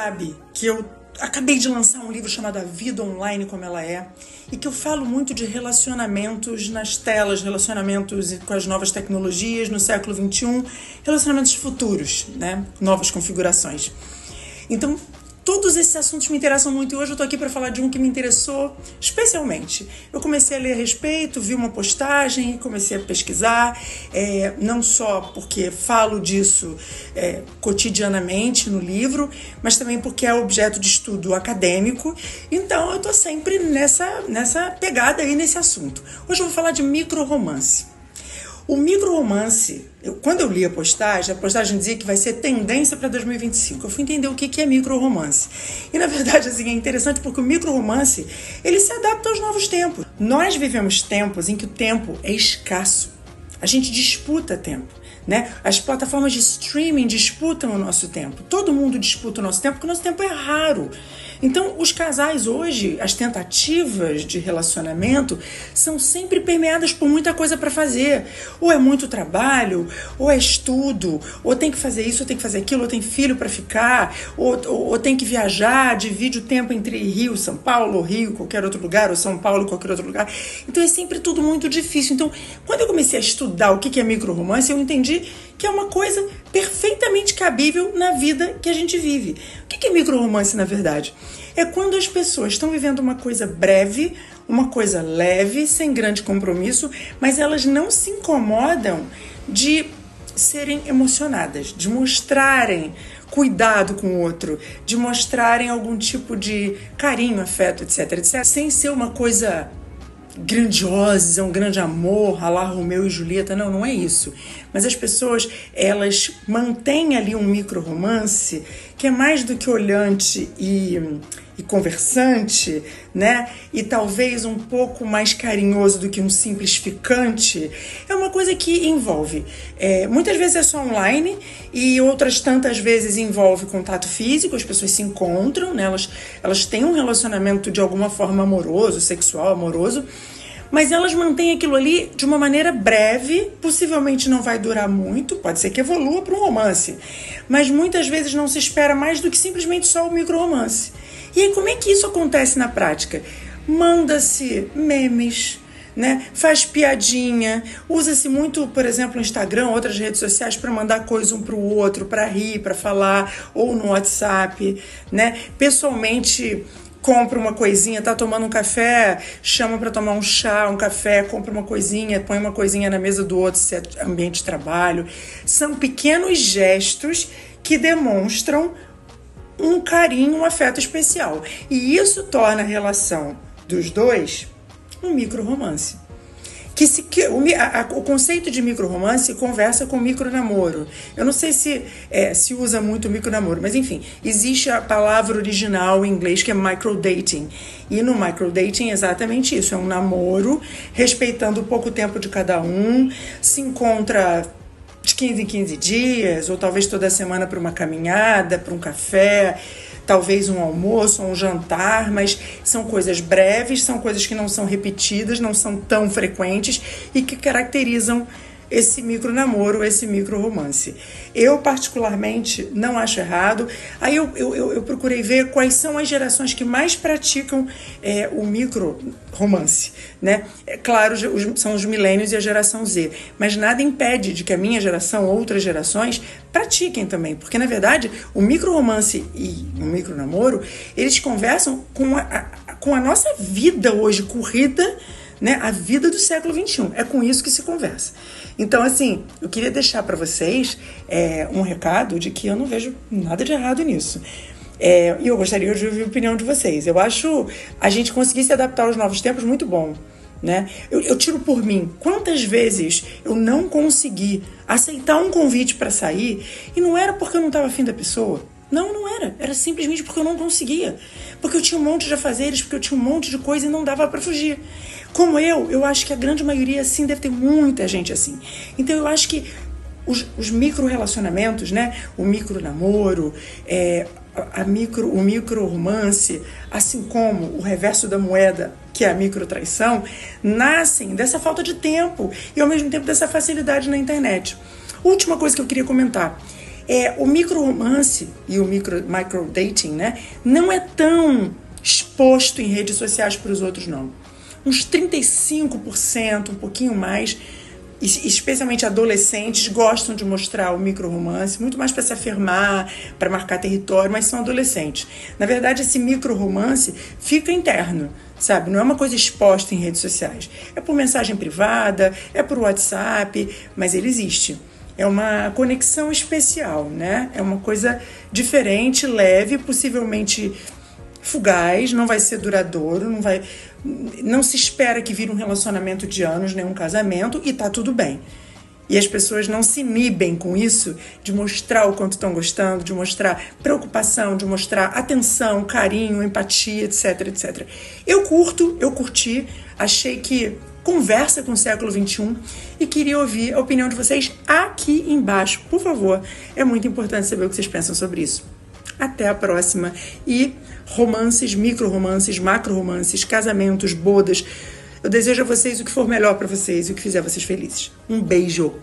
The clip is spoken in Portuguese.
sabe que eu acabei de lançar um livro chamado A Vida Online Como Ela É, e que eu falo muito de relacionamentos nas telas, relacionamentos com as novas tecnologias no século XXI, relacionamentos futuros, né? Novas configurações. Então, todos esses assuntos me interessam muito e hoje eu tô aqui para falar de um que me interessou especialmente. Eu comecei a ler a respeito, vi uma postagem, comecei a pesquisar, não só porque falo disso cotidianamente no livro, mas também porque é objeto de estudo acadêmico, então eu tô sempre nessa pegada aí nesse assunto. Hoje eu vou falar de micro-romance. O micro-romance, quando eu li a postagem dizia que vai ser tendência para 2025. Eu fui entender o que é micro-romance. E, na verdade, assim, é interessante porque o micro-romance, ele se adapta aos novos tempos. Nós vivemos tempos em que o tempo é escasso. A gente disputa tempo, né? As plataformas de streaming disputam o nosso tempo. Todo mundo disputa o nosso tempo porque o nosso tempo é raro. Então, os casais hoje, as tentativas de relacionamento são sempre permeadas por muita coisa para fazer. Ou é muito trabalho, ou é estudo, ou tem que fazer isso, ou tem que fazer aquilo, ou tem filho para ficar, ou tem que viajar, divide o tempo entre Rio, São Paulo, ou Rio, qualquer outro lugar, ou São Paulo, qualquer outro lugar. Então, é sempre tudo muito difícil. Então, quando eu comecei a estudar o que é micro-romance, eu entendi que é uma coisa perfeitamente cabível na vida que a gente vive. O que é micro-romance, na verdade? É quando as pessoas estão vivendo uma coisa breve, uma coisa leve, sem grande compromisso, mas elas não se incomodam de serem emocionadas, de mostrarem cuidado com o outro, de mostrarem algum tipo de carinho, afeto, etc, sem ser uma coisa grandiosa, um grande amor, à la Romeu e Julieta, não é isso. Mas as pessoas, elas mantêm ali um micro-romance que é mais do que olhante e conversante, né? E talvez um pouco mais carinhoso do que um simples ficante. É uma coisa que envolve. Muitas vezes é só online e outras tantas vezes envolve contato físico, as pessoas se encontram, né? Elas têm um relacionamento de alguma forma amoroso, sexual, amoroso, mas elas mantêm aquilo ali de uma maneira breve, possivelmente não vai durar muito, pode ser que evolua para um romance, mas muitas vezes não se espera mais do que simplesmente só o micro-romance. E aí, como é que isso acontece na prática? Manda-se memes, né? Faz piadinha, usa-se muito, por exemplo, o Instagram, outras redes sociais para mandar coisa um para o outro, para rir, para falar, ou no WhatsApp, né? Pessoalmente, compra uma coisinha, tá tomando um café, chama para tomar um chá, um café, compra uma coisinha, põe uma coisinha na mesa do outro, se é ambiente de trabalho. São pequenos gestos que demonstram um carinho, um afeto especial. E isso torna a relação dos dois um micro-romance. O conceito de micro-romance conversa com micro-namoro. Eu não sei se usa muito micro-namoro, mas enfim, existe a palavra original em inglês que é micro-dating. E no micro-dating é exatamente isso, é um namoro respeitando o pouco tempo de cada um, se encontra de 15 em 15 dias, ou talvez toda semana para uma caminhada, para um café, talvez um almoço, um jantar, mas são coisas breves, são coisas que não são repetidas, não são tão frequentes e que caracterizam esse micro-namoro, esse micro-romance. Eu, particularmente, não acho errado. Aí eu procurei ver quais são as gerações que mais praticam o micro-romance, né? Claro, são os milênios e a geração Z, mas nada impede de que a minha geração, outras gerações, pratiquem também, porque, na verdade, o micro-romance e o micro-namoro, eles conversam com a nossa vida hoje corrida, né, a vida do século XXI. É com isso que se conversa. Então, assim, eu queria deixar para vocês um recado de que eu não vejo nada de errado nisso. E eu gostaria de ouvir a opinião de vocês. Eu acho a gente conseguir se adaptar aos novos tempos muito bom, né? Eu tiro por mim. Quantas vezes eu não consegui aceitar um convite para sair e não era porque eu não estava afim da pessoa. Não era. Era simplesmente porque eu não conseguia. Porque eu tinha um monte de afazeres, porque eu tinha um monte de coisa e não dava para fugir. Como eu acho que a grande maioria, assim, deve ter muita gente assim. Então, eu acho os micro-relacionamentos, né? O micro-namoro, o micro-romance, assim como o reverso da moeda, que é a micro-traição, nascem dessa falta de tempo e, ao mesmo tempo, dessa facilidade na internet. Última coisa que eu queria comentar. O micro-romance e o micro-dating, né, não é tão exposto em redes sociais para os outros, não. Uns 35%, um pouquinho mais, especialmente adolescentes, gostam de mostrar o micro-romance, muito mais para se afirmar, para marcar território, mas são adolescentes. Na verdade, esse micro-romance fica interno, sabe? Não é uma coisa exposta em redes sociais. É por mensagem privada, é por WhatsApp, mas ele existe. É uma conexão especial, né? É uma coisa diferente, leve, possivelmente fugaz, não vai ser duradouro, não se espera que vire um relacionamento de anos, nem um casamento, e tá tudo bem. E as pessoas não se inibem com isso, de mostrar o quanto estão gostando, de mostrar preocupação, de mostrar atenção, carinho, empatia, etc, etc. Eu curti, achei que conversa com o século XXI e queria ouvir a opinião de vocês aqui embaixo, por favor. É muito importante saber o que vocês pensam sobre isso. Até a próxima. E romances, micro-romances, macro-romances, casamentos, bodas. Eu desejo a vocês o que for melhor para vocês e o que fizer vocês felizes. Um beijo!